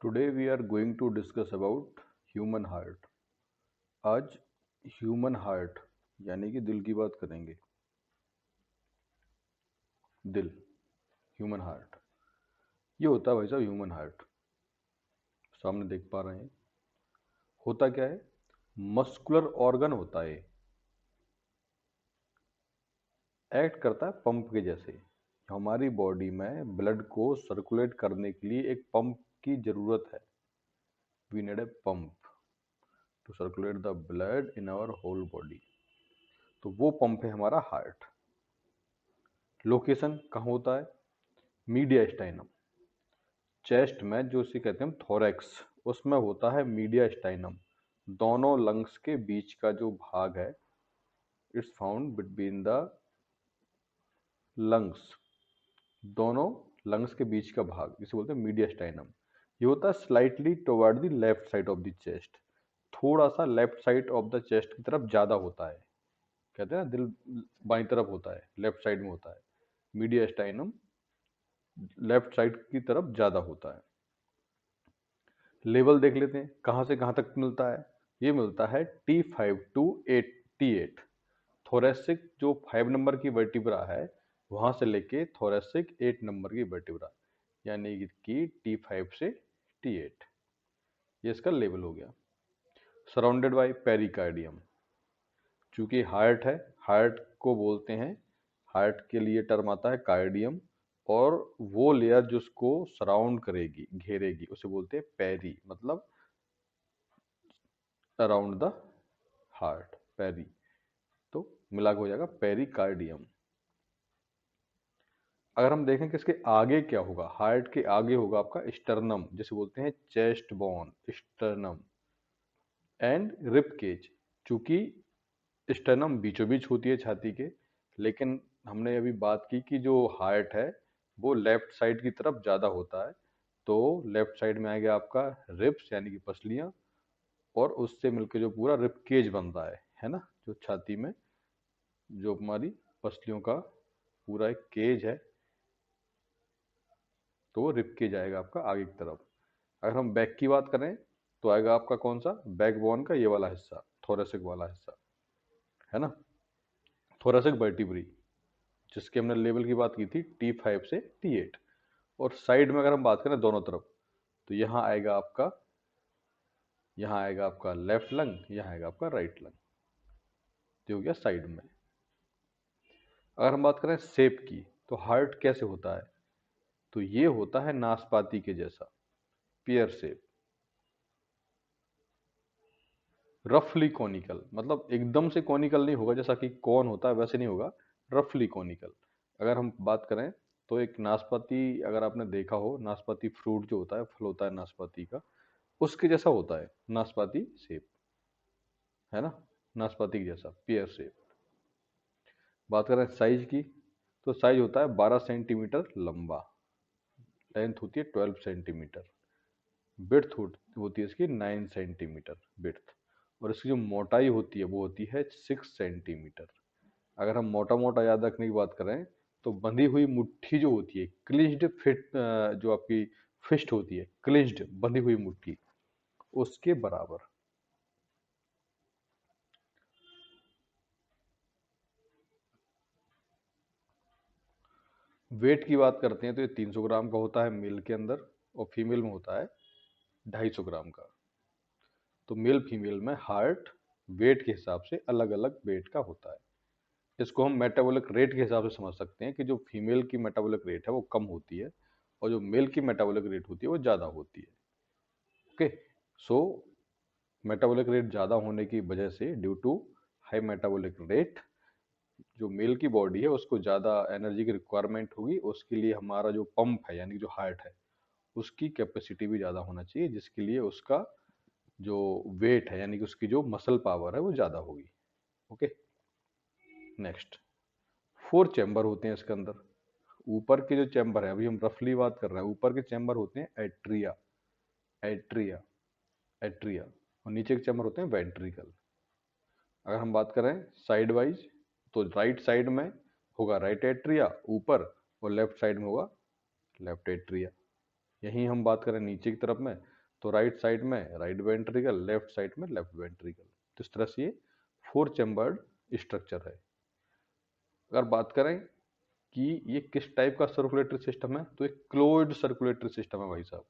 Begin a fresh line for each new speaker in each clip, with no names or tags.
Today we are going to discuss about human heart. आज human heart यानी कि दिल की बात करेंगे। दिल, ह्यूमन हार्ट, ये होता है भाई साहब ह्यूमन हार्ट। सामने देख पा रहे हैं। होता क्या है? मस्कुलर ऑर्गन होता है। एक्ट करता है पंप के जैसे। हमारी बॉडी में ब्लड को सर्कुलेट करने के लिए एक पंप की जरूरत है। We need a pump to circulate the blood in our whole body. तो वो पंप है हमारा हार्ट। लोकेशन कहाँ होता है? मीडियास्टाइनम। चेस्ट में जो इसे कहते हैं हम थोरैक्स, उसमें होता है मीडियास्टाइनम। दोनों लंग्स के बीच का जो भाग है, it's found between the lungs. दोनों लंग्स के बीच का भाग जिसे बोलते हैं मीडियास्टाइनम। ये होता है slightly toward the left side of the chest. थोड़ा सा left side of the chest की तरफ ज्यादा होता है। कहते हैं ना, दिल बाईं तरफ होता है, लेफ्ट साइड में होता है। मीडियास्टाइनम लेफ्ट साइड की तरफ ज्यादा होता है। लेवल देख लेते हैं कहाँ से कहाँ तक मिलता है। ये मिलता है T5 टू T8। थोरेसिक जो 5 नंबर की वर्टिब्रा है, वहां से लेके थोरेसिक 8 नंबर की वर्टिब्रा, यानी कि T5 से T8। ये इसका लेवल हो गया। Surrounded by pericardium. चूंकि हार्ट है, हार्ट को बोलते हैं, हार्ट के लिए टर्म आता है कार्डियम, और वो लेयर जो उसको सराउंड करेगी, घेरेगी, उसे बोलते हैं पेरी, मतलब अराउंड द हार्ट, पेरी। तो मिला के हो जाएगा पेरिकार्डियम। अगर हम देखें कि इसके आगे क्या होगा, हार्ट के आगे होगा आपका स्टर्नम, जिसे बोलते हैं chest bone, sternum and rib cage. चूंकि स्टर्नम बीचों बीच होती है छाती के, लेकिन हमने अभी बात की कि जो हार्ट है वो लेफ्ट साइड की तरफ ज्यादा होता है। तो लेफ्ट साइड में आएगा आपका रिब्स यानी कि पसलियां, और उससे मिलकर जो पूरा रिब केज बनता है ना, जो छाती में जो हमारी पसलियों का पूरा एक केज है, तो वो रिब केज आएगा आपका आगे की तरफ। अगर हम बैक की बात करें तो आएगा आपका कौन सा? बैकबोन का ये वाला हिस्सा, थोरेसिक वाला हिस्सा, है ना, थोरेसिक वर्टिब्री, जिसके हमने लेवल की बात की थी T5 से T8। और साइड में अगर हम बात करें दोनों तरफ, तो यहाँ आएगा आपका लेफ्ट लंग, यहाँ आएगा आपका राइट लंग। जो हो गया साइड में। अगर हम बात करें शेप की, तो हार्ट कैसे होता है? तो ये होता है नाशपाती के जैसा, पेयर शेप, रफली कॉनिकल। मतलब एकदम से कॉनिकल नहीं होगा, जैसा कि कौन होता है वैसे नहीं होगा, रफली कॉनिकल। अगर हम बात करें तो एक नाशपाती, अगर आपने देखा हो, नाशपाती फ्रूट जो होता है, फल होता है नाशपाती का, उसके जैसा होता है नाशपाती शेप, है ना, नाशपाती के जैसा पेयर शेप। बात करें साइज की, तो साइज होता है 12 सेंटीमीटर लंबा, लेंथ होती है 12 सेंटीमीटर, विड्थ होती है इसकी 9 सेंटीमीटर विड्थ, और इसकी जो मोटाई होती है वो होती है 6 सेंटीमीटर। अगर हम मोटा मोटा याद रखने की बात करें, तो बंधी हुई मुट्ठी जो होती है, क्लिंज्ड फिट, जो आपकी फिस्ट होती है, क्लिंज्ड बंधी हुई मुट्ठी, उसके बराबर। वेट की बात करते हैं तो ये 300 ग्राम का होता है मेल के अंदर, और फीमेल में होता है 250 ग्राम का। तो मेल फीमेल में हार्ट वेट के हिसाब से अलग अलग वेट का होता है। इसको हम मेटाबॉलिक रेट के हिसाब से समझ सकते हैं कि जो फीमेल की मेटाबॉलिक रेट है वो कम होती है, और जो मेल की मेटाबॉलिक रेट होती है वो ज़्यादा होती है। ओके, सो मेटाबॉलिक रेट ज़्यादा होने की वजह से, due to high metabolic rate, जो मेल की बॉडी है उसको ज़्यादा एनर्जी की रिक्वायरमेंट होगी, उसके लिए हमारा जो पंप है यानी जो हार्ट है, उसकी कैपेसिटी भी ज़्यादा होना चाहिए, जिसके लिए उसका जो वेट है यानी कि उसकी जो मसल पावर है वो ज़्यादा होगी। ओके, नेक्स्ट, 4 चैम्बर होते हैं इसके अंदर। ऊपर के जो चैम्बर है, अभी हम रफली बात कर रहे हैं, ऊपर के चैम्बर होते हैं एट्रिया, एट्रिया, एट्रिया, और नीचे के चैम्बर होते हैं वेंट्रिकल। अगर हम बात करें साइड वाइज, तो राइट साइड में होगा राइट एट्रिया ऊपर, और लेफ्ट साइड में होगा लेफ्ट एट्रिया। यहीं हम बात करें नीचे की तरफ में, तो राइट साइड में राइट वेंट्रिकल, लेफ्ट साइड में लेफ्ट वेंट्रिकल। तो इस तरह से ये 4 चैम्बर्ड स्ट्रक्चर है। अगर बात करें कि ये किस टाइप का सर्कुलेटरी सिस्टम है, तो एक क्लोज्ड सर्कुलेटरी सिस्टम है भाई साहब।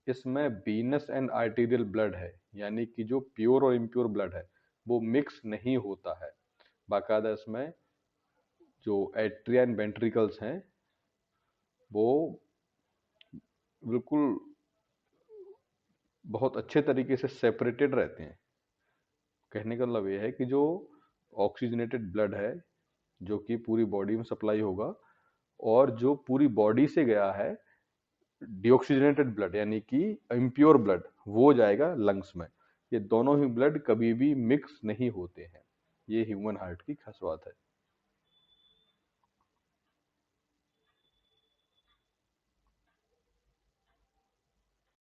इसमें वीनस एंड आर्टीरियल ब्लड है, यानी कि जो प्योर और इम्प्योर ब्लड है वो मिक्स नहीं होता है। बाकायदा इसमें जो एट्रिया एंड वेंट्रिकल्स हैं वो बिल्कुल बहुत अच्छे तरीके से सेपरेटेड रहते हैं। कहने का मतलब ये है कि जो ऑक्सीजनेटेड ब्लड है जो कि पूरी बॉडी में सप्लाई होगा, और जो पूरी बॉडी से गया है डिऑक्सीजनेटेड ब्लड यानी कि इम्प्योर ब्लड, वो जाएगा लंग्स में। ये दोनों ही ब्लड कभी भी मिक्स नहीं होते हैं। ये ह्यूमन हार्ट की खास बात है।